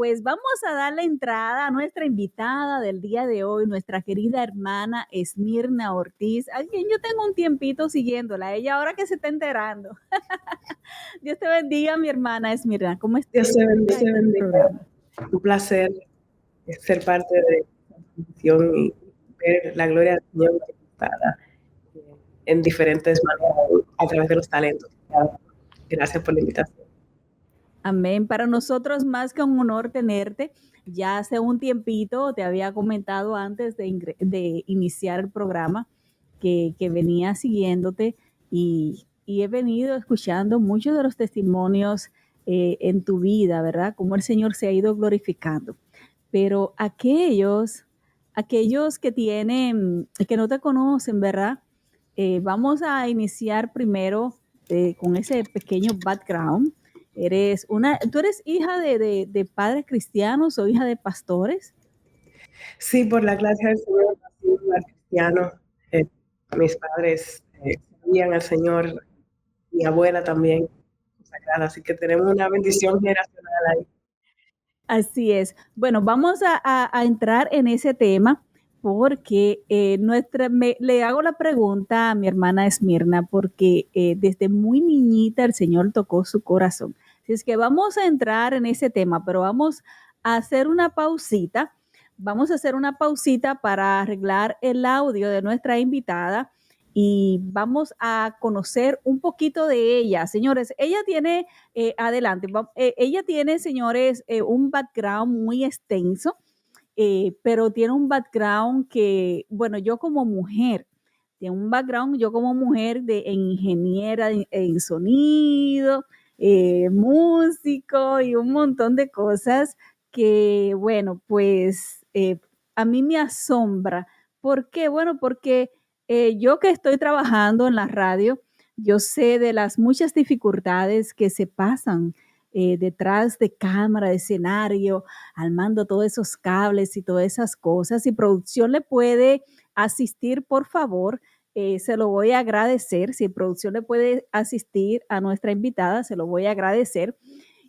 pues vamos a darle entrada a nuestra invitada del día de hoy, nuestra querida hermana Esmirna Ortiz, a quien yo tengo un tiempito siguiéndola, ella ahora que se está enterando. Dios te bendiga, mi hermana Esmirna, ¿cómo estás Dios te bendiga. en el programa? Un placer ser parte de esta transmisión y ver la gloria del Señor manifestada en diferentes maneras a través de los talentos. Gracias por la invitación. Amén. Para nosotros más que un honor tenerte. Ya hace un tiempito te había comentado antes de iniciar el programa que venía siguiéndote y he venido escuchando muchos de los testimonios en tu vida, ¿verdad? Cómo el Señor se ha ido glorificando. Pero aquellos que tienen, que no te conocen, ¿verdad? Vamos a iniciar primero con ese pequeño background. ¿Tú eres hija de padres cristianos o hija de pastores? Sí, por la gracia del Señor, nací en un hogar cristiano. Eh, Mis padres servían al Señor, mi abuela también, consagrada, así que tenemos una bendición generacional ahí. Así es. Bueno, vamos a entrar en ese tema porque le hago la pregunta a mi hermana Esmirna porque desde muy niñita el Señor tocó su corazón. Así es que vamos a entrar en ese tema, pero vamos a hacer una pausita. Vamos a hacer una pausita para arreglar el audio de nuestra invitada y vamos a conocer un poquito de ella. Señores, ella tiene adelante. Ella tiene, señores, un background muy extenso, pero tiene un background que, bueno, tiene un background yo como mujer en ingeniera en sonido, músico y un montón de cosas que, bueno, pues a mí me asombra. ¿Por qué? Bueno, porque yo que estoy trabajando en la radio, yo sé de las muchas dificultades que se pasan detrás de cámara, de escenario, armando todos esos cables y todas esas cosas. Si producción le puede asistir, por favor, se lo voy a agradecer. Si producción le puede asistir a nuestra invitada, se lo voy a agradecer.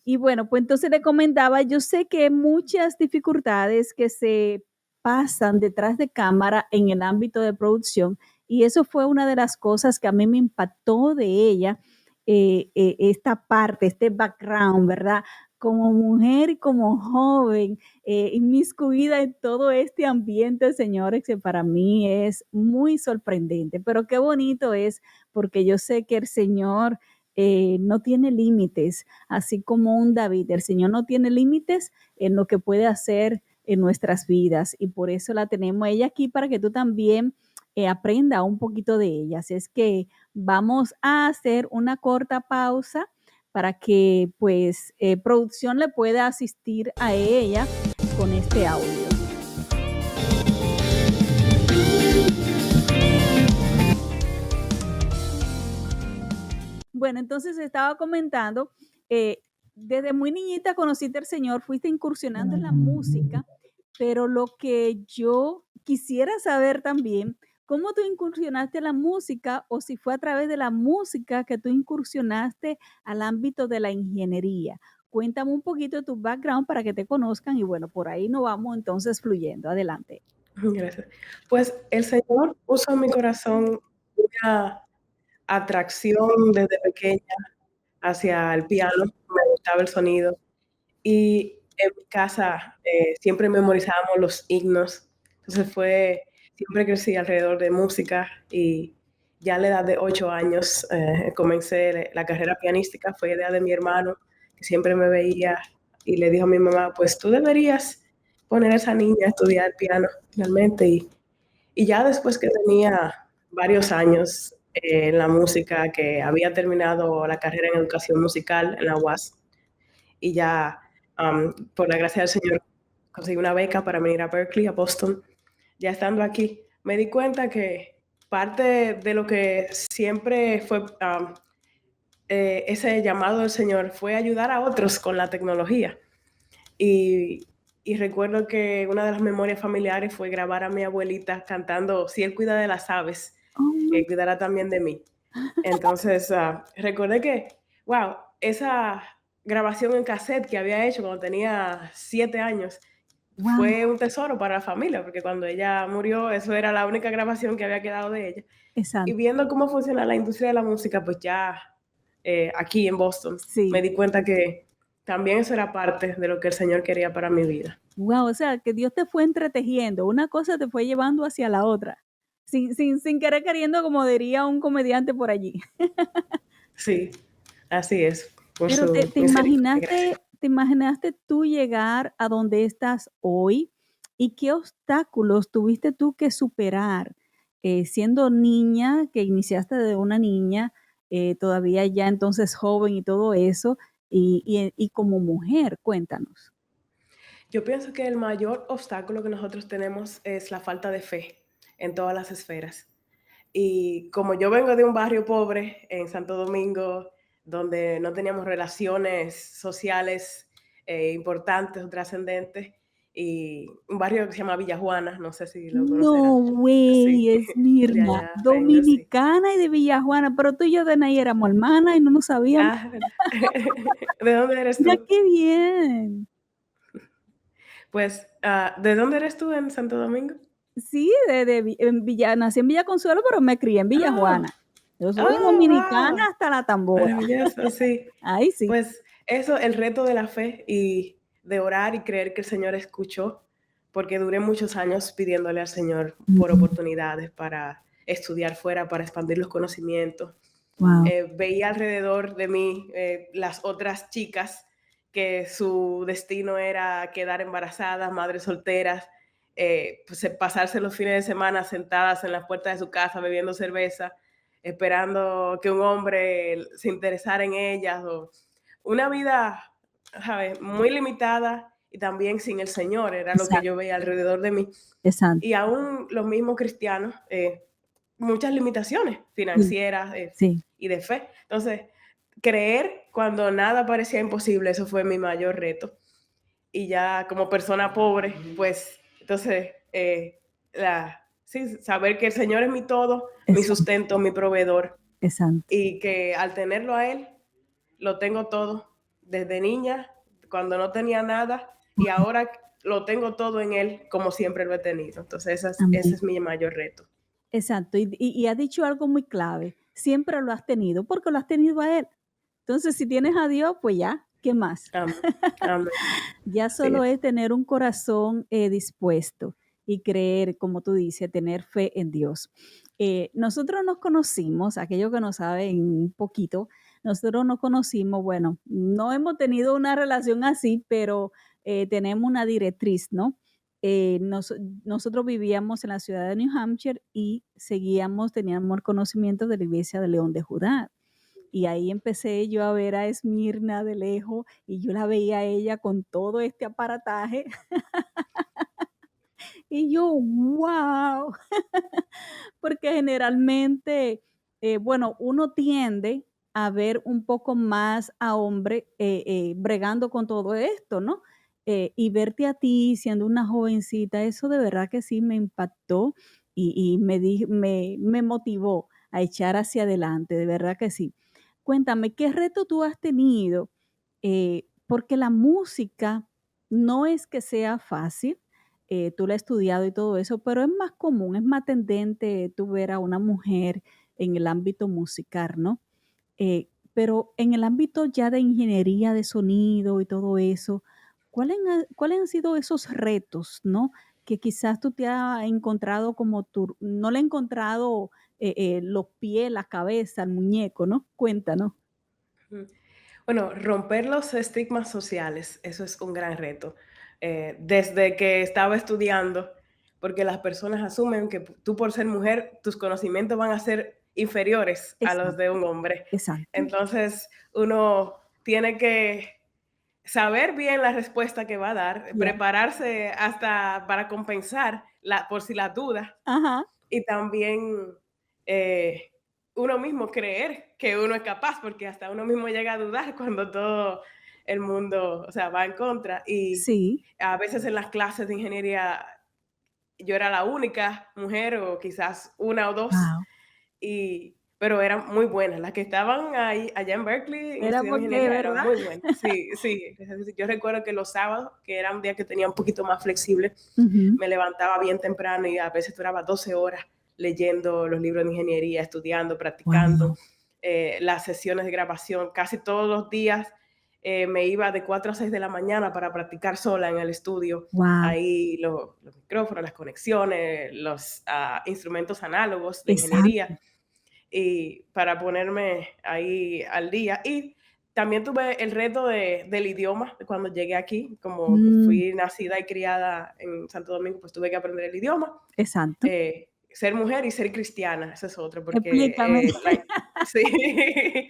Y bueno, pues entonces le comentaba, yo sé que hay muchas dificultades que se pasan detrás de cámara en el ámbito de producción y eso fue una de las cosas que a mí me impactó de ella, esta parte, este background, ¿verdad? Como mujer y como joven, inmiscuida en todo este ambiente, señores, que para mí es muy sorprendente, pero qué bonito es porque yo sé que el Señor no tiene límites, así como un David, el Señor no tiene límites en lo que puede hacer en nuestras vidas y por eso la tenemos ella aquí para que tú también aprenda un poquito de ella. Así es que vamos a hacer una corta pausa para que pues producción le pueda asistir a ella con este audio. Bueno, entonces estaba comentando, desde muy niñita conociste al Señor, fuiste incursionando en la música, pero lo que yo quisiera saber también, ¿cómo tú incursionaste en la música o si fue a través de la música que tú incursionaste al ámbito de la ingeniería? Cuéntame un poquito de tu background para que te conozcan y bueno, por ahí nos vamos entonces fluyendo. Adelante. Gracias. Pues el Señor puso en mi corazón una atracción desde pequeña hacia el piano, me gustaba el sonido y en mi casa siempre memorizábamos los himnos, entonces siempre crecí alrededor de música y ya a la edad de 8 años comencé la carrera pianística, fue idea de mi hermano que siempre me veía y le dijo a mi mamá, pues tú deberías poner a esa niña a estudiar piano realmente y ya después que tenía varios años en la música, que había terminado la carrera en educación musical en la UAS, y ya, por la gracia del Señor, conseguí una beca para venir a Berkeley, a Boston. Ya estando aquí, me di cuenta que parte de lo que siempre fue ese llamado del Señor fue ayudar a otros con la tecnología. Y recuerdo que una de las memorias familiares fue grabar a mi abuelita cantando Si Él cuida de las aves, Oh, Él cuidará también de mí. Entonces, recordé que, wow, grabación en cassette que había hecho cuando tenía 7 años. Guau, Fue un tesoro para la familia, porque cuando ella murió, eso era la única grabación que había quedado de ella. Y exacto, viendo cómo funciona la industria de la música, pues ya aquí en Boston, me sí. di cuenta que también eso era parte de lo que el Señor quería para mi vida. Guau, o sea, que Dios te fue entretejiendo, una cosa te fue llevando hacia la otra, sin querer queriendo, como diría un comediante por allí. Sí, así es, por Pero, su ¿te misericordia, gracias. imaginaste tú llegar a donde estás hoy? ¿Y qué obstáculos tuviste tú que superar, siendo niña, que iniciaste de una niña, todavía ya entonces joven y todo eso, y como mujer? Cuéntanos. Yo pienso que el mayor obstáculo que nosotros tenemos es la falta de fe en todas las esferas. Y como yo vengo de un barrio pobre en Santo Domingo, donde no teníamos relaciones sociales importantes o trascendentes, y un barrio que se llama Villa Juana, no sé si lo No conocerás. Sí, way, de Esmirna, allá vengo, sí. dominicana y de Villajuana, pero tú y yo de ahí éramos hermanas y no nos sabíamos. Ah, ¿verdad? ¿De dónde eres Mira tú? qué bien. Pues, ¿de dónde eres tú en Santo Domingo? Sí, en Villa nací en Villa Consuelo, pero me crié en Villa Ah, Juana. Yo soy dominicana wow, hasta la tambora. maravilloso, sí. Ahí sí. Pues eso, el reto de la fe y de orar y creer que el Señor escuchó, porque duré muchos años pidiéndole al Señor por Mm, oportunidades para estudiar fuera, para expandir los conocimientos. guau, Veía alrededor de mí las otras chicas que su destino era quedar embarazadas, madres solteras, pues, pasarse los fines de semana sentadas en las puertas de su casa bebiendo cerveza, esperando que un hombre se interesara en ellas, o una vida, ¿sabes? Muy limitada y también sin el Señor, era lo que yo exacto, veía alrededor de mí. exacto. Y aún los mismos cristianos, muchas limitaciones Sí, financieras sí, y de fe. Entonces, creer cuando nada parecía imposible, eso fue mi mayor reto. Y ya como persona pobre, pues entonces, sí, saber que el Señor es mi todo, mi exacto, sustento, mi proveedor, exacto. y que al tenerlo a Él, lo tengo todo, desde niña, cuando no tenía nada, y ahora lo tengo todo en Él, como siempre lo he tenido. Entonces, ese Amén. es mi mayor reto. Exacto. Y has dicho algo muy clave, siempre lo has tenido, porque lo has tenido a Él. Entonces, si tienes a Dios, pues ya, ¿qué más? Amén. Amén. Ya Así solo es. es tener un corazón, dispuesto y creer, como tú dices, tener fe en Dios. Nosotros nos conocimos, aquellos que no saben un poquito, nosotros nos conocimos, bueno, no hemos tenido una relación así, pero, tenemos una directriz, ¿no? Nosotros vivíamos en la ciudad de New Hampshire y teníamos el conocimiento de la iglesia de León de Judá. Y ahí empecé yo a ver a Esmirna de lejos y yo la veía a ella con todo este aparataje y yo, ¡wow! Porque generalmente, bueno, uno tiende a ver un poco más a hombre bregando con todo esto, ¿no? Y verte a ti siendo una jovencita, eso de verdad que sí me impactó y me motivó a echar hacia adelante, de verdad que sí. Cuéntame, ¿qué reto tú has tenido? Porque la música no es que sea fácil, tú la has estudiado y todo eso, pero es más común, es más tendente tú ver a una mujer en el ámbito musical, ¿no? Pero en el ámbito ya de ingeniería de sonido y todo eso, ¿cuáles han sido esos retos, no? Que quizás tú te has encontrado como tú, no le he encontrado los pies, la cabeza, el muñeco, ¿no? Cuéntanos. Mm. Bueno, romper los estigmas sociales, eso es un gran reto. Desde que estaba estudiando, porque las personas asumen que tú por ser mujer, tus conocimientos van a ser inferiores a los de Exacto, un hombre. exacto. Entonces, uno tiene que saber bien la respuesta que va a dar, Ya. prepararse hasta para compensar por si las dudas, Ajá. y también eh, uno mismo creer que uno es capaz, porque hasta uno mismo llega a dudar cuando todo el mundo, o sea, va en contra. Y Sí. a veces en las clases de ingeniería yo era la única mujer o quizás una o dos, Wow. y, pero eran muy buenas. Las que estaban ahí, allá en Berkeley, Era estudiando porque, ingeniería, eran ¿verdad? muy buenas. Sí, sí. Yo recuerdo que los sábados, que era un día que tenía un poquito más flexible, Ujú. me levantaba bien temprano y a veces duraba 12 horas leyendo los libros de ingeniería, estudiando, practicando, Guau, las sesiones de grabación. Casi todos los días me iba de 4 a 6 de la mañana para practicar sola en el estudio. guau, Ahí los micrófonos, las conexiones, los instrumentos análogos de exacto. ingeniería y para ponerme ahí al día. Y también tuve el reto del idioma cuando llegué aquí, como Mm, fui nacida y criada en Santo Domingo, pues tuve que aprender el idioma. exacto. Ser mujer y ser cristiana, eso es otro, porque Explícame. sí,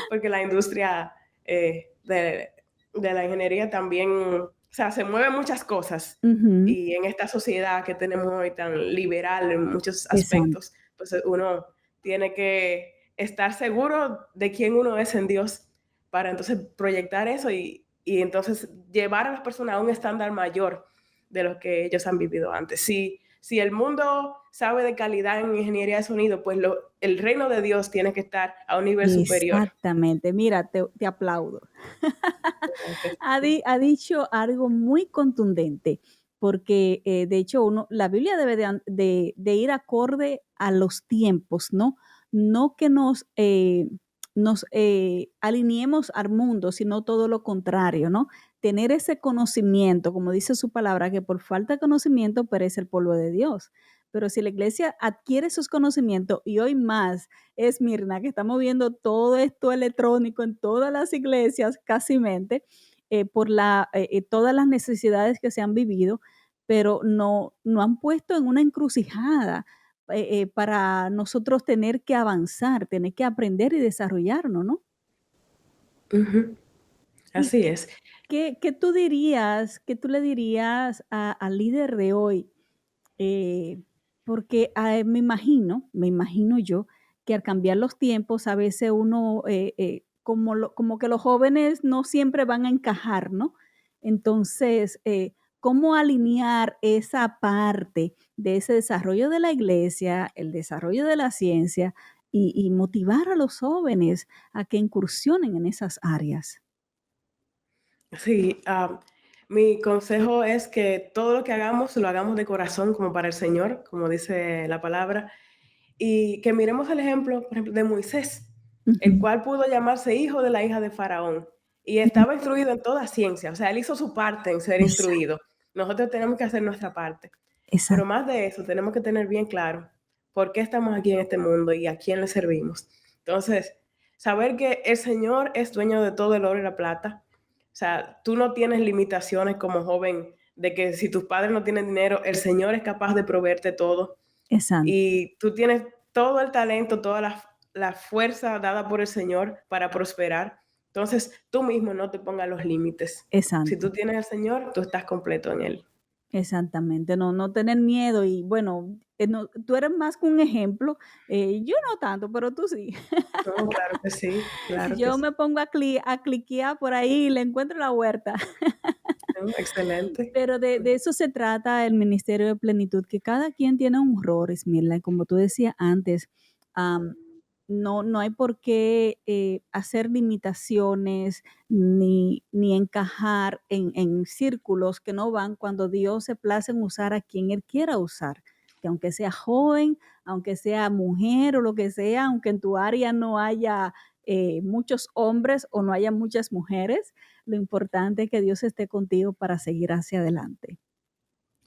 porque la industria de la ingeniería también, o sea, se mueven muchas cosas Ujú, y en esta sociedad que tenemos hoy tan liberal en muchos exacto. aspectos, pues uno tiene que estar seguro de quién uno es en Dios para entonces proyectar eso y entonces llevar a las personas a un estándar mayor de lo que ellos han vivido antes. Si el mundo sabe de calidad en ingeniería de sonido, pues el reino de Dios tiene que estar a un nivel superior. Exactamente. Mira, te aplaudo. Gracias. Ha dicho algo muy contundente, porque, de hecho, la Biblia debe de ir acorde a los tiempos, ¿no? No que nos alineemos al mundo, sino todo lo contrario, ¿no? Tener ese conocimiento, como dice su palabra, que por falta de conocimiento perece el polvo de Dios. Pero si la iglesia adquiere esos conocimientos, y hoy más es Mirna, que estamos viendo todo esto electrónico en todas las iglesias, casi mente, por todas las necesidades que se han vivido, pero no han puesto en una encrucijada para nosotros tener que avanzar, tener que aprender y desarrollarnos, ¿no? Ujú, ¿Y así es. qué tú dirías, qué tú le dirías al líder de hoy? Eh, Porque me imagino yo, que al cambiar los tiempos, a veces uno, como que los jóvenes no siempre van a encajar, ¿no? Entonces, ¿cómo alinear esa parte de ese desarrollo de la iglesia, el desarrollo de la ciencia y motivar a los jóvenes a que incursionen en esas áreas? Sí, mi consejo es que todo lo que hagamos lo hagamos de corazón como para el Señor, como dice la palabra, y que miremos el ejemplo, por ejemplo, de Moisés, el Ujú, cual pudo llamarse hijo de la hija de Faraón y ujú, estaba instruido en toda ciencia, o sea, él hizo su parte en ser exacto, instruido. Nosotros tenemos que hacer nuestra parte, pero exacto, más de eso, tenemos que tener bien claro por qué estamos aquí en este mundo y a quién le servimos. Entonces, saber que el Señor es dueño de todo el oro y la plata. O sea, tú no tienes limitaciones como joven de que si tus padres no tienen dinero, el Señor es capaz de proveerte todo exacto, y tú tienes todo el talento, toda la fuerza dada por el Señor para prosperar. Entonces, tú mismo no te pongas los límites. Si exacto. tú tienes al Señor, tú estás completo en Él. Exactamente, no tener miedo y bueno, no, tú eres más que un ejemplo, yo no tanto, pero tú sí. No, claro que sí, claro que Yo sí. me pongo a cliquear por ahí y le encuentro la huerta. No, excelente. Pero de eso se trata el Ministerio de Plenitud, que cada quien tiene un rol, Esmirla, y como tú decías antes, am, no hay por qué hacer limitaciones ni encajar en círculos que no van cuando Dios se place en usar a quien Él quiera usar. Que aunque sea joven, aunque sea mujer o lo que sea, aunque en tu área no haya muchos hombres o no haya muchas mujeres, lo importante es que Dios esté contigo para seguir hacia adelante.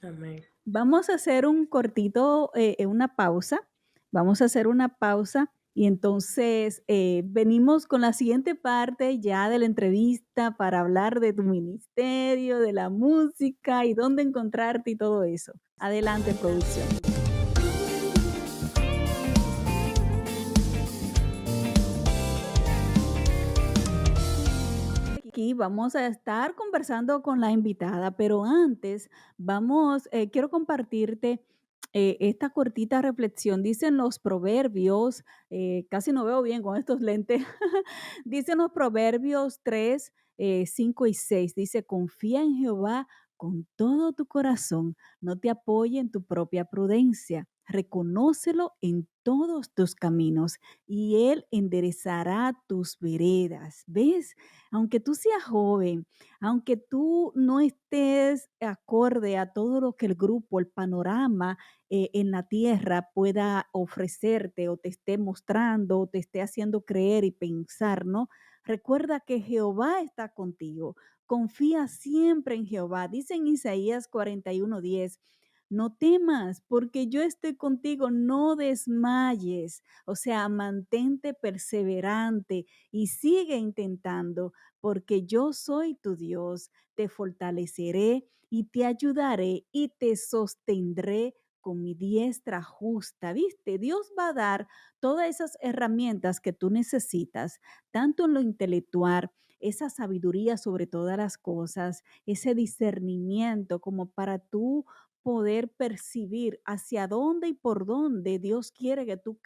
Amén. Vamos a hacer un cortito, una pausa. Vamos a hacer una pausa y entonces venimos con la siguiente parte ya de la entrevista para hablar de tu ministerio, de la música y dónde encontrarte y todo eso. Adelante, producción. Aquí vamos a estar conversando con la invitada, pero antes quiero compartirte esta cortita reflexión. Dicen los proverbios, casi no veo bien con estos lentes, dicen los proverbios 3, 5 y 6. Dice, confía en Jehová con todo tu corazón, no te apoye en tu propia prudencia. Reconócelo en todos tus caminos y Él enderezará tus veredas. ¿Ves? Aunque tú seas joven, aunque tú no estés acorde a todo lo que el grupo, el panorama en la tierra pueda ofrecerte o te esté mostrando o te esté haciendo creer y pensar, ¿no? Recuerda que Jehová está contigo. Confía siempre en Jehová. Dice en Isaías 41:10, no temas, porque yo estoy contigo, no desmayes. O sea, mantente perseverante y sigue intentando, porque yo soy tu Dios. Te fortaleceré y te ayudaré y te sostendré con mi diestra justa. ¿Viste? Dios va a dar todas esas herramientas que tú necesitas, tanto en lo intelectual, esa sabiduría sobre todas las cosas, ese discernimiento como para tú poder percibir hacia dónde y por dónde Dios quiere que tú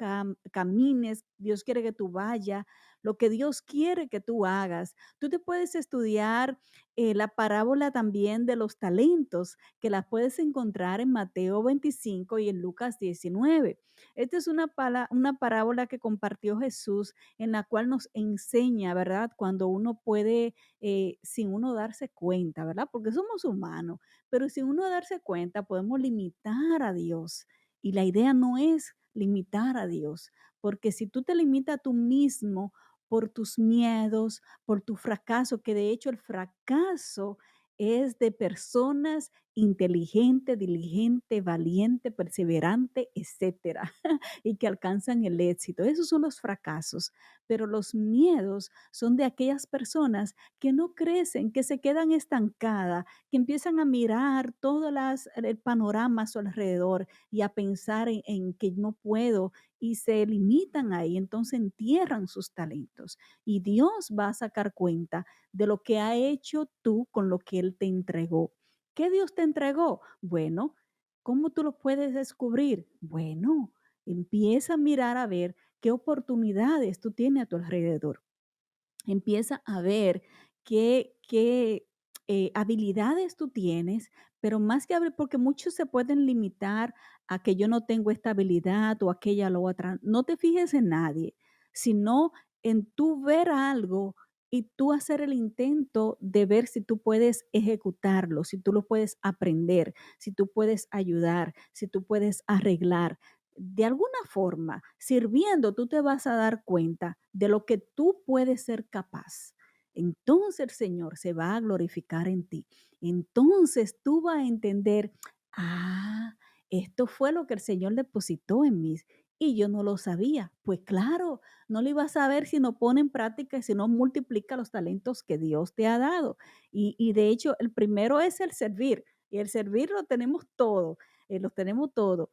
camines, Dios quiere que tú vayas, lo que Dios quiere que tú hagas. Tú te puedes estudiar la parábola también de los talentos, que la puedes encontrar en Mateo 25 y en Lucas 19. Esta es una parábola que compartió Jesús en la cual nos enseña, ¿verdad? Cuando uno puede, sin uno darse cuenta, ¿verdad? Porque somos humanos, pero sin uno darse cuenta podemos limitar a Dios. Y la idea no es limitar a Dios, porque si tú te limitas a tú mismo por tus miedos, por tu fracaso, que de hecho el fracaso es de personas inteligentes, diligentes, valientes, perseverantes, etcétera, y que alcanzan el éxito. Esos son los fracasos, pero los miedos son de aquellas personas que no crecen, que se quedan estancadas, que empiezan a mirar todo el panorama a su alrededor y a pensar en que no puedo y se limitan ahí, entonces entierran sus talentos. Y Dios va a sacar cuenta de lo que ha hecho tú con lo que Él te entregó. ¿Qué Dios te entregó? Bueno, ¿cómo tú lo puedes descubrir? Bueno, empieza a mirar a ver qué oportunidades tú tienes a tu alrededor. Empieza a ver qué habilidades tú tienes, pero más que hablar, porque muchos se pueden limitar a que yo no tengo esta habilidad o aquella o otra. No te fijes en nadie, sino en tú ver algo y tú hacer el intento de ver si tú puedes ejecutarlo, si tú lo puedes aprender, si tú puedes ayudar, si tú puedes arreglar. De alguna forma, sirviendo, tú te vas a dar cuenta de lo que tú puedes ser capaz. Entonces el Señor se va a glorificar en ti. Entonces tú vas a entender, ah, esto fue lo que el Señor depositó en mí y yo no lo sabía. Pues claro, no lo ibas a saber si no pone en práctica y si no multiplica los talentos que Dios te ha dado. Y de hecho, el primero es el servir. Y el servir lo tenemos todo, lo tenemos todo.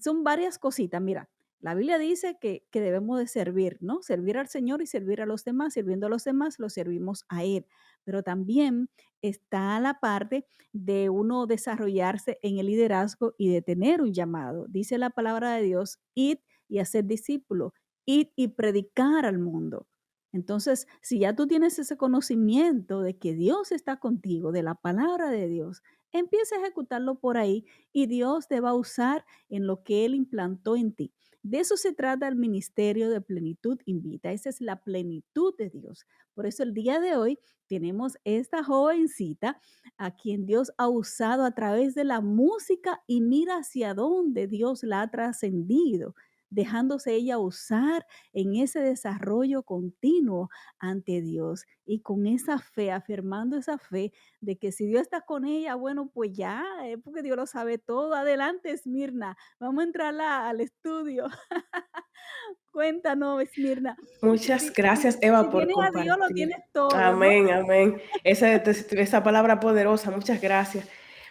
Son varias cositas. Mira, la Biblia dice que debemos de servir, ¿no? Servir al Señor y servir a los demás. Sirviendo a los demás, los servimos a Él. Pero también está la parte de uno desarrollarse en el liderazgo y de tener un llamado. Dice la palabra de Dios, id y hacer discípulos, id y predicar al mundo. Entonces, si ya tú tienes ese conocimiento de que Dios está contigo, de la palabra de Dios, empieza a ejecutarlo por ahí y Dios te va a usar en lo que Él implantó en ti. De eso se trata el ministerio de plenitud invita. Esa es la plenitud de Dios. Por eso el día de hoy tenemos esta jovencita a quien Dios ha usado a través de la música y mira hacia dónde Dios la ha trascendido, dejándose ella usar en ese desarrollo continuo ante Dios y con esa fe, afirmando esa fe de que si Dios está con ella, bueno, pues ya, porque Dios lo sabe todo. Adelante, Esmirna. Vamos a entrar al estudio. Cuéntanos, Esmirna. Muchas gracias, Si Eva, por tienes a Dios, lo compartir. tienes todo, ¿no? Amén, amén. Esa palabra poderosa, muchas gracias.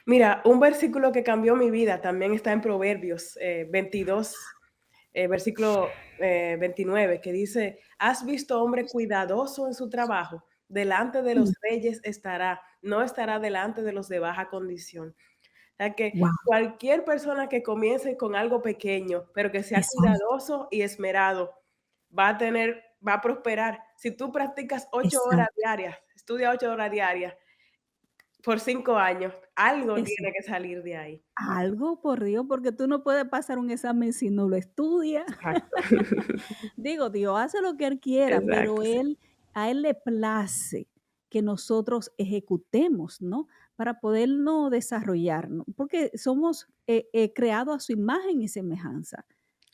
Mira, un versículo que cambió mi vida también está en Proverbios 22, versículo 29, que dice, ¿has visto hombre cuidadoso en su trabajo? Delante de los Sí. reyes estará, no estará delante de los de baja condición. O sea que Wow, cualquier persona que comience con algo pequeño, pero que sea exacto, cuidadoso y esmerado, va a prosperar. Si tú practicas 8 horas exacto. diarias, estudia 8 horas diarias, por 5 años. Algo Eso. tiene que salir de ahí. Algo, por Dios, porque tú no puedes pasar un examen si no lo estudias. Exacto. Digo, Dios hace lo que Él quiera, pero Exacto, sí. a Él le place que nosotros ejecutemos, ¿no? Para podernos desarrollarnos, porque somos creados a su imagen y semejanza.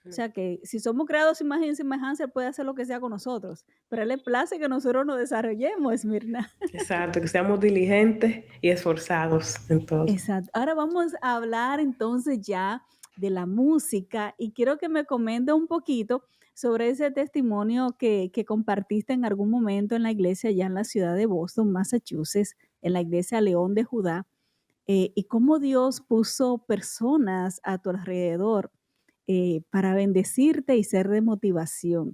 O sea que si somos creados a su imagen y semejanza, Él puede hacer lo que sea con nosotros, pero a Él le place que nosotros nos desarrollemos, Esmirna. Exacto, que seamos diligentes y esforzados en todo. Exacto. Ahora vamos a hablar entonces ya de la música y quiero que me comente un poquito sobre ese testimonio que compartiste en algún momento en la iglesia allá en la ciudad de Boston, Massachusetts, en la iglesia León de Judá, y cómo Dios puso personas a tu alrededor para bendecirte y ser de motivación,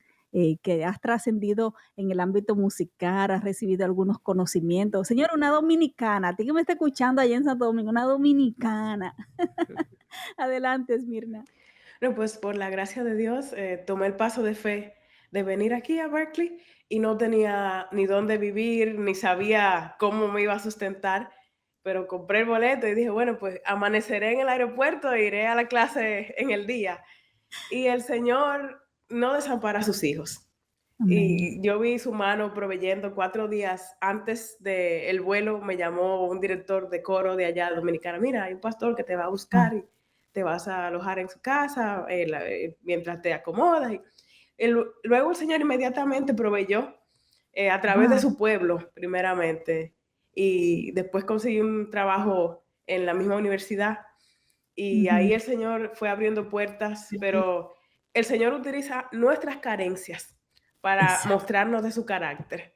que has trascendido en el ámbito musical, has recibido algunos conocimientos. Señora, una dominicana, a ti que me está escuchando allá en Santo Domingo, una dominicana. Adelante, Esmirna. No, pues por la gracia de Dios, tomé el paso de fe de venir aquí a Berkeley y no tenía ni dónde vivir, ni sabía cómo me iba a sustentar, pero compré el boleto y dije, bueno, pues amaneceré en el aeropuerto e iré a la clase en el día. Y el Señor no desampara a sus hijos. Amén. Y yo vi su mano proveyendo 4 días antes del vuelo, me llamó un director de coro de allá dominicana, mira, hay un pastor que te va a Ah, buscar y te vas a alojar en su casa mientras te acomodas. Luego el Señor inmediatamente proveyó a través de wow. su pueblo, primeramente, y después conseguí un trabajo en la misma universidad y ahí Ujú. el Señor fue abriendo puertas, Sí, pero el Señor utiliza nuestras carencias para exacto, mostrarnos de su carácter.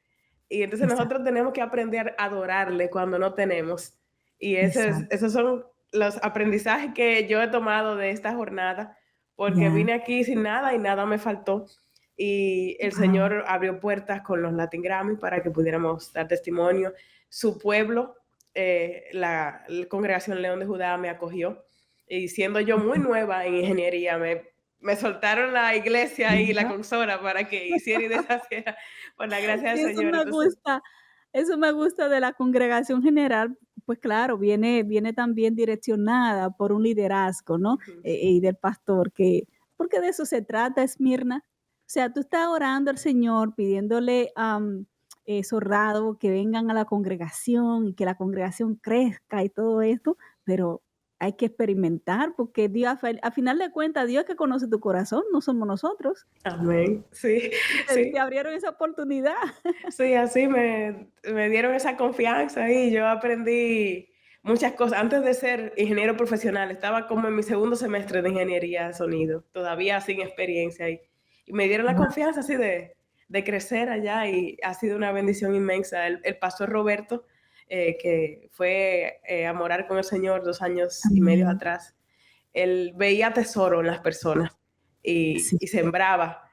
Y entonces exacto, nosotros tenemos que aprender a adorarle cuando no tenemos. Y exacto. esos son los aprendizajes que yo he tomado de esta jornada, porque Ya, vine aquí sin nada y nada me faltó. Y el wow. Señor abrió puertas con los Latin Grammy para que pudiéramos dar testimonio. Su pueblo, la congregación León de Judá me acogió y siendo yo muy nueva en ingeniería, me soltaron la iglesia y la Mira. consola para que hiciera y deshaciera por la gracia del Sí, Señor. Entonces, eso me gusta de la congregación general, pues claro, viene también direccionada por un liderazgo, ¿no? sí, Y del pastor, porque de eso se trata, Esmirna. O sea, tú estás orando al Señor, pidiéndole, Sorrado que vengan a la congregación y que la congregación crezca y todo esto, pero hay que experimentar, porque Dios, a final de cuentas, Dios es que conoce tu corazón, no somos nosotros. amén. Sí, Y te sí, abrieron esa oportunidad. sí, así me dieron esa confianza y yo aprendí muchas cosas. Antes de ser ingeniero profesional, estaba como en mi segundo semestre de ingeniería de sonido, todavía sin experiencia. Y me dieron la confianza así de crecer allá y ha sido una bendición inmensa. El pastor Roberto, que fue a morar con el Señor 2 años y medio Amén. atrás, él veía tesoro en las personas Sí, y sembraba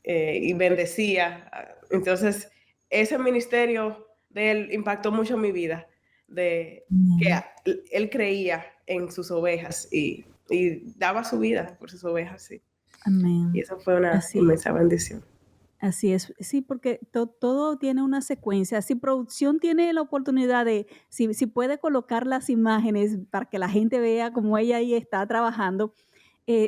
y bendecía. Entonces, ese ministerio de él impactó mucho mi vida, de que amén, él creía en sus ovejas y daba su vida por sus ovejas, sí. Y amén. eso fue una Así es, inmensa bendición. así es. Sí, porque todo tiene una secuencia. Si producción tiene la oportunidad de, si puede colocar las imágenes para que la gente vea cómo ella ahí está trabajando,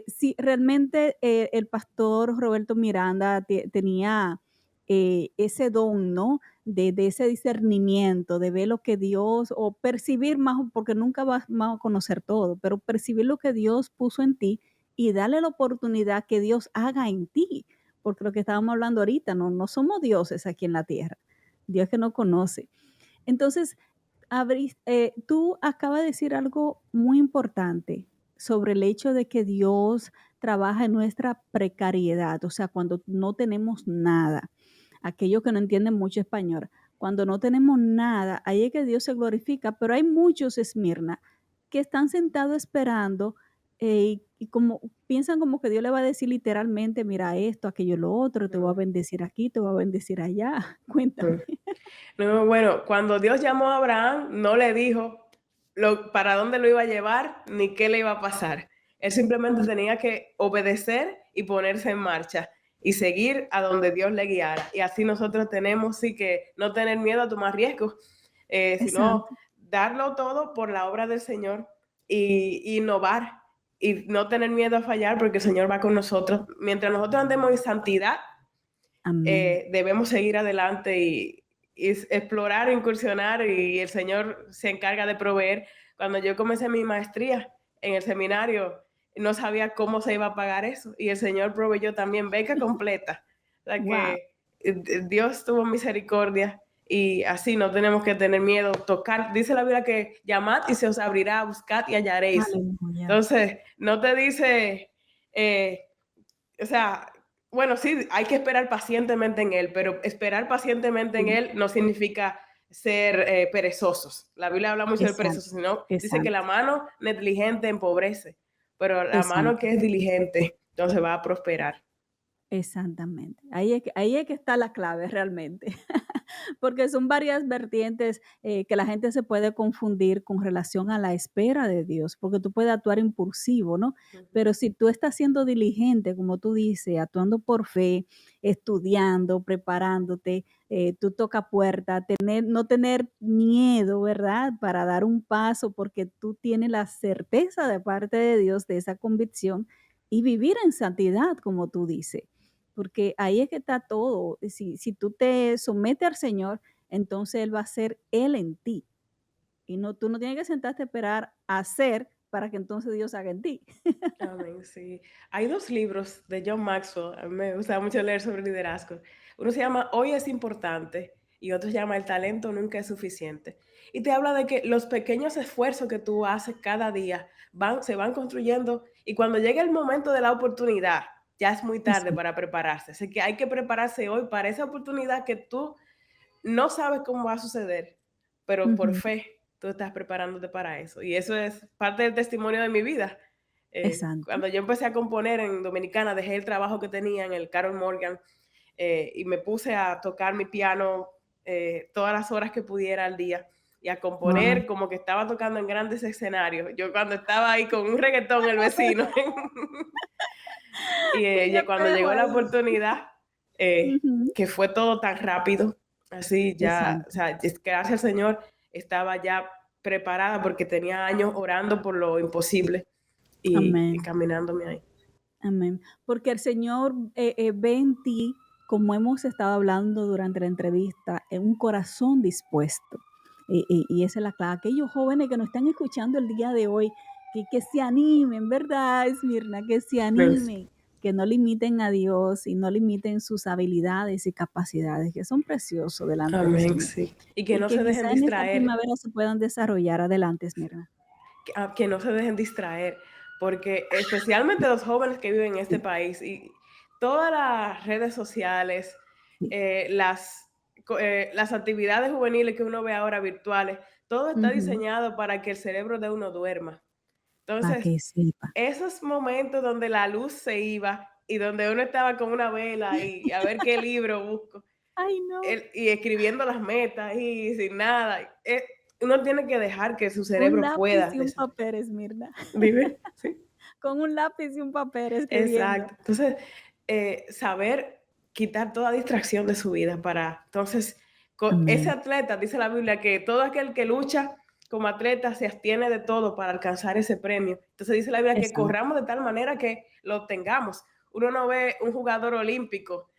sí, realmente, el pastor Roberto Miranda tenía, ese don, ¿no? De ese discernimiento, de ver lo que Dios o percibir más, porque nunca vas a conocer todo, pero percibir lo que Dios puso en ti y darle la oportunidad que Dios haga en ti, porque lo que estábamos hablando ahorita, no somos dioses aquí en la tierra, Dios que no conoce. Entonces, tú acabas de decir algo muy importante sobre el hecho de que Dios trabaja en nuestra precariedad, o sea, cuando no tenemos nada. Aquellos que no entienden mucho español, cuando no tenemos nada, ahí es que Dios se glorifica, pero hay muchos, Esmirna, que están sentados esperando, y como piensan como que Dios le va a decir literalmente, mira esto, aquello, lo otro, te voy a Mm, bendecir aquí, te voy a bendecir allá. Cuéntame. mm. No, bueno, cuando Dios llamó a Abraham, no le dijo para dónde lo iba a llevar ni qué le iba a pasar. Él simplemente tenía que obedecer y ponerse en marcha y seguir a donde Dios le guiara. Y así nosotros tenemos sí que no tener miedo a tomar riesgos, sino Exacto. darlo todo por la obra del Señor y innovar y no tener miedo a fallar porque el Señor va con nosotros. Mientras nosotros andemos en santidad, Amén. debemos seguir adelante y explorar, incursionar y el Señor se encarga de proveer. Cuando yo comencé mi maestría en el seminario, no sabía cómo se iba a pagar eso y el Señor proveyó también beca completa. O sea Wow. que Dios tuvo misericordia y así no tenemos que tener miedo, tocar. Dice la Biblia que llamad y se os abrirá, buscad y hallaréis. Aleluya. Entonces, no te dice, o sea, bueno, sí, hay que esperar pacientemente en Él, pero esperar pacientemente en Sí, Él no significa ser perezosos. La Biblia habla mucho de exacto, perezosos, sino dice que la exacto, mano negligente empobrece, pero la mano exacto. que es diligente, entonces va a prosperar. Exactamente. Ahí es que está la clave realmente, porque son varias vertientes que la gente se puede confundir con relación a la espera de Dios, porque tú puedes actuar impulsivo, ¿no? Ujú. Pero si tú estás siendo diligente, como tú dices, actuando por fe, estudiando, preparándote, tú toca puerta, no tener miedo, ¿verdad? Para dar un paso, porque tú tienes la certeza de parte de Dios de esa convicción y vivir en santidad, como tú dices, porque ahí es que está todo. Si tú te sometes al Señor, entonces Él va a ser Él en ti. Y no, tú no tienes que sentarte a esperar a hacer para que entonces Dios haga en ti. Amén, sí. Hay dos libros de John Maxwell, a mí me gusta mucho leer sobre liderazgo. Uno se llama Hoy es importante y otro se llama El talento nunca es suficiente. Y te habla de que los pequeños esfuerzos que tú haces cada día se van construyendo y cuando llega el momento de la oportunidad, ya es muy tarde Exacto. para prepararse. Así que hay que prepararse hoy para esa oportunidad que tú no sabes cómo va a suceder, pero por Ujú. fe tú estás preparándote para eso. Y eso es parte del testimonio de mi vida. Exacto. Cuando yo empecé a componer en Dominicana, dejé el trabajo que tenía en el Carol Morgan y me puse a tocar mi piano todas las horas que pudiera al día y a Wow. componer como que estaba tocando en grandes escenarios. Yo cuando estaba ahí con un reggaetón el vecino y Un cuando espejo llegó la ahí. oportunidad, Ujú. que fue todo tan rápido, así ya, o Exacto. sea, gracias al Señor estaba ya preparada porque tenía años orando por lo imposible y Amén. caminándome ahí. Amén. Porque el Señor ve en ti, como hemos estado hablando durante la entrevista, en un corazón dispuesto. Y esa es la clave. Aquellos jóvenes que nos están escuchando el día de hoy, que se animen, ¿verdad, Esmirna? Que se Pues, animen, que no limiten a Dios y no limiten sus habilidades y capacidades, que son preciosos delante del amén, Señor. sí. Y que Y no que se dejen quizá en esta distraer, primavera se puedan desarrollar. Adelante, Esmirna. que no se dejen distraer, porque especialmente los jóvenes que viven en este Sí, país y todas las redes sociales, sí. las actividades juveniles que uno ve ahora virtuales, todo está Ujú. diseñado para que el cerebro de uno duerma. Para Entonces, que sepa. esos momentos donde la luz se iba y donde uno estaba con una vela y a ver qué libro busco, Ay, no. y escribiendo las metas y sin nada, uno tiene que dejar que su Un cerebro lápiz pueda y un papel, Esmirna. Dime, sí. Con un lápiz y un papel escribiendo. Exacto. Entonces, saber quitar toda distracción de su vida para, entonces, ese Amén. atleta, dice la Biblia, que todo aquel que lucha como atleta se abstiene de todo para alcanzar ese premio. Entonces dice la Biblia que Exacto. corramos de tal manera que lo obtengamos. Uno no ve un jugador olímpico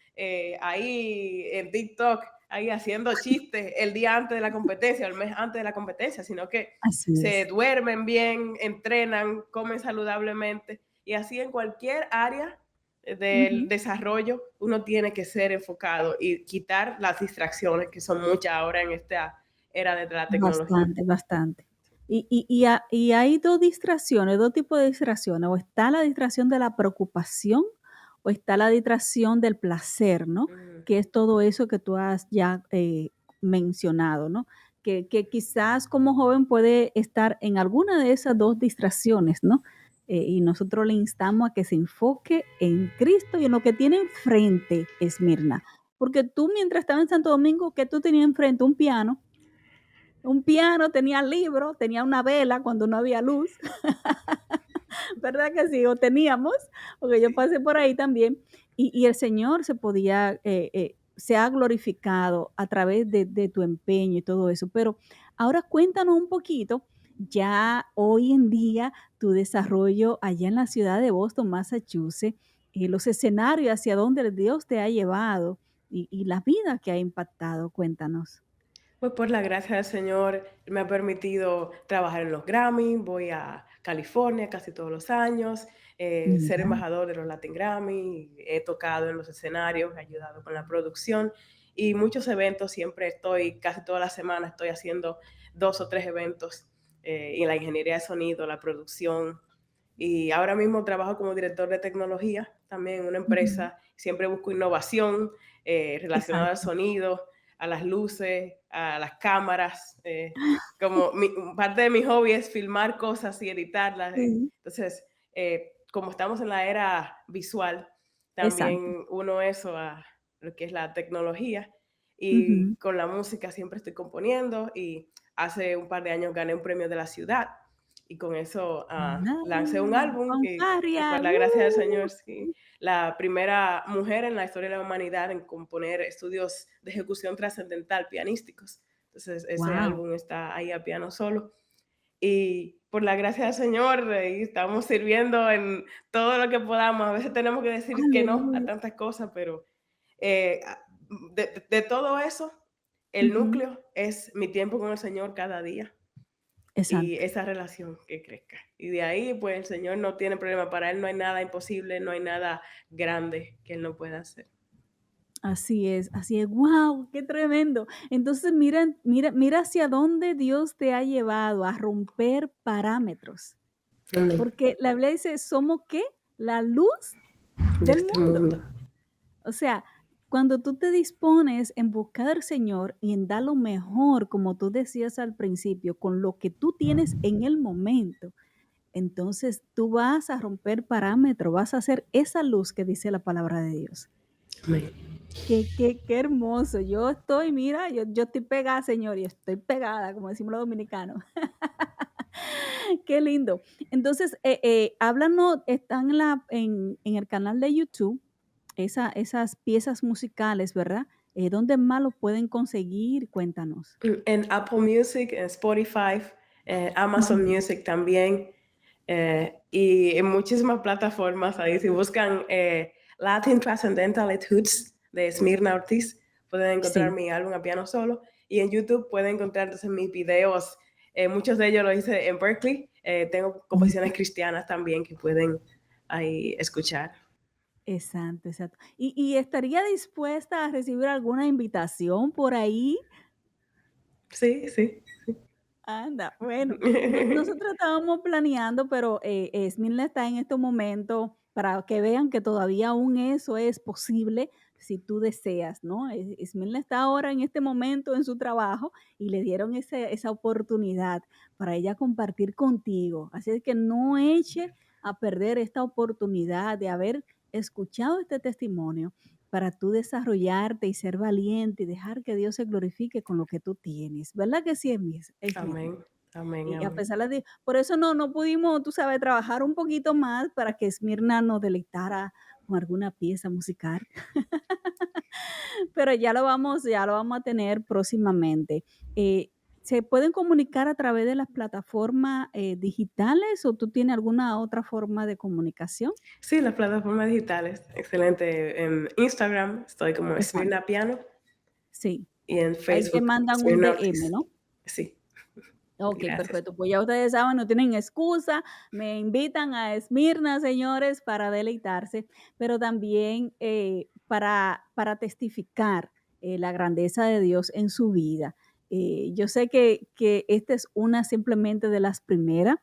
ahí en TikTok, ahí haciendo chistes el día antes de la competencia, el mes antes de la competencia, sino que Así se es. duermen bien, entrenan, comen saludablemente y así en cualquier área del Ujú. desarrollo uno tiene que ser enfocado y quitar las distracciones, que son muchas ahora en esta era de la tecnología. Bastante, bastante. Y hay 2 distracciones, 2 tipos de distracciones, o está la distracción de la preocupación, o está la distracción del placer, ¿no? Mm. Que es todo eso que tú has ya, mencionado, ¿no? Que quizás como joven puede estar en alguna de esas 2 distracciones, ¿no? Y nosotros le instamos a que se enfoque en Cristo y en lo que tiene enfrente, Esmirna. Porque tú mientras estabas en Santo Domingo, ¿qué tú tenías enfrente? Un piano, tenía libros, tenía una vela cuando no había luz, ¿verdad que sí? O teníamos, porque yo Sí. pasé por ahí también, y el Señor se podía, sea glorificado a través de tu empeño y todo eso. Pero ahora cuéntanos un poquito, ya hoy en día, tu desarrollo allá en la ciudad de Boston, Massachusetts, los escenarios hacia donde Dios te ha llevado y la vida que ha impactado. Cuéntanos. Pues por la gracia del Señor me ha permitido trabajar en los Grammy, voy a California casi todos los años, ser Mira, embajador de los Latin Grammy, he tocado en los escenarios, he ayudado con la producción y muchos eventos, siempre estoy, casi toda la semana estoy haciendo 2 o 3 eventos en la ingeniería de sonido, la producción, y ahora mismo trabajo como director de tecnología también en una ujú, empresa, siempre busco innovación relacionada al exacto. sonido, a las luces, a las cámaras. Como parte de mi hobby es filmar cosas y editarlas. Sí, Entonces, como estamos en la era visual, exacto. también uno eso a lo que es la tecnología. Y Ujú. con la música siempre estoy componiendo y hace un par de años gané un premio de la ciudad y con eso lancé un Ah, álbum y fanfarria, por la gracia del Señor, sí, la primera mujer en la historia de la humanidad en componer estudios de ejecución trascendental pianísticos. Entonces, ese Wow. álbum está ahí a piano solo. Y por la gracia del Señor, estamos sirviendo en todo lo que podamos. A veces tenemos que decir que no a Aleluya. tantas cosas, pero eh, de todo eso, el Ujú, núcleo es mi tiempo con el Señor cada día y exacto. esa relación que crezca. Y de ahí, pues el Señor no tiene problema. Para Él no hay nada imposible, no hay nada grande que Él no pueda hacer. Así es, así es. Wow, qué tremendo. Entonces, mira hacia dónde Dios te ha llevado a romper parámetros, Amén. porque la Biblia dice: "¿Somos qué? La luz De del este mundo". mundo. O sea, cuando tú te dispones en buscar al Señor y en dar lo mejor, como tú decías al principio, con lo que tú tienes en el momento, entonces tú vas a romper parámetros, vas a ser esa luz que dice la palabra de Dios. Amén. Qué hermoso. Yo estoy, mira, yo estoy pegada, Señor, y estoy pegada, como decimos los dominicanos. Qué lindo. Entonces, háblanos, están en el canal de YouTube, esas piezas musicales, ¿verdad? ¿Dónde más lo pueden conseguir? Cuéntanos. En Apple Music, en Spotify, Amazon Ujú. Music también, y en muchísimas plataformas ahí. Si buscan Latin Transcendental Etudes de Esmirna Ortiz, pueden encontrar Sí. mi álbum a piano solo. Y en YouTube pueden encontrar entonces mis videos. Muchos de ellos los hice en Berkeley. Tengo composiciones Ujú. cristianas también que pueden ahí escuchar. Exacto, exacto. ¿Y estaría dispuesta a recibir alguna invitación por ahí? Sí, sí. Anda, bueno, nosotros estábamos planeando, pero, Esmirna está en este momento para que vean que todavía aún eso es posible si tú deseas, ¿no? Esmirna está ahora en este momento en su trabajo y le dieron esa oportunidad para ella compartir contigo. Así es que no eche a perder esta oportunidad de haber escuchado este testimonio para tú desarrollarte y ser valiente y dejar que Dios se glorifique con lo que tú tienes. ¿Verdad que sí, Esmirna? Amén, amén, Y a amén. pesar de por eso no pudimos, tú sabes, trabajar un poquito más para que Esmirna nos deleitara con alguna pieza musical, pero ya lo vamos a tener próximamente. ¿Se pueden comunicar a través de las plataformas, digitales o tú tienes alguna otra forma de comunicación? Sí, las plataformas digitales, excelente. En Instagram estoy como Exacto, Esmirna Piano sí. y en Ahí te Facebook mandan un Esmirna DM, Ortiz. ¿no? Sí, Okey, gracias. perfecto. Pues ya ustedes saben, no tienen excusa. Me invitan a Esmirna, señores, para deleitarse, pero también, para testificar, la grandeza de Dios en su vida. Yo sé que esta es una simplemente de las primeras,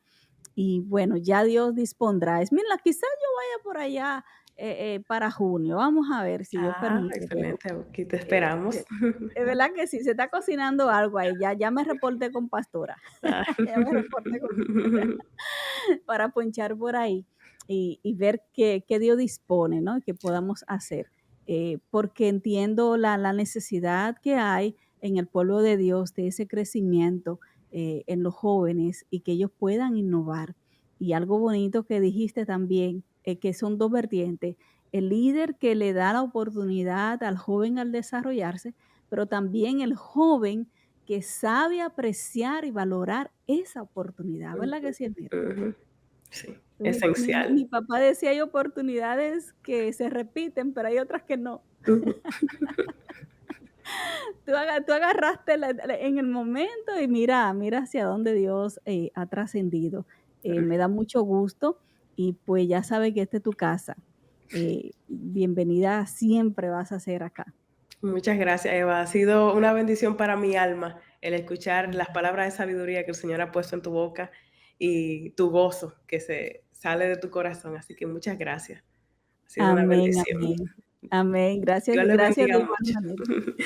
y bueno, ya Dios dispondrá. Esmirna, quizás yo vaya por allá, para junio. Vamos a ver si Dios permite, pero Excelente, aquí te eh, esperamos. es verdad que sí, se está cocinando algo ahí. Ya me reporté con pastora. Ah. Ya me reporté con pastora para ponchar por ahí y ver qué Dios dispone, ¿no? Que podamos hacer. Porque entiendo la necesidad que hay en el pueblo de Dios de ese crecimiento, en los jóvenes y que ellos puedan innovar. Y algo bonito que dijiste también, que son 2 vertientes. el líder que le da la oportunidad al joven al desarrollarse, pero también el joven que sabe apreciar y valorar esa oportunidad, ¿verdad Ujú, que sí, Elvira? ujú. Sí, Mi esencial. papá decía: "Hay oportunidades que se repiten, pero hay otras que no". Ujú, Tú agarraste en el momento y mira hacia dónde Dios, ha trascendido. Me da mucho gusto y, pues, ya sabes que esta es tu casa. Bienvenida siempre vas a ser acá. Muchas gracias, Eva. Ha sido una bendición para mi alma el escuchar las palabras de sabiduría que el Señor ha puesto en tu boca y tu gozo que se sale de tu corazón. Así que muchas gracias. Ha sido una Amén, bendición. amén. Amén. Gracias, Dios les gracias bendiga de igual mucho. manera.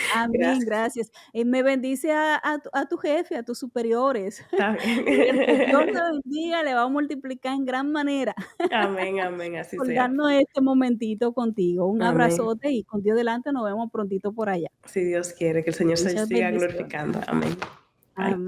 Amén, Gracias. gracias. Me bendice a tu jefe, a tus superiores. Está Y el que Dios bien. te bendiga, le va a multiplicar en gran manera Amén, amén, así por sea. darnos este momentito contigo. Un Amén. abrazote y con Dios delante nos vemos prontito por allá. Si Dios quiere, que el Señor se Muchas siga bendiciones. glorificando. Amén. Bye. Amén.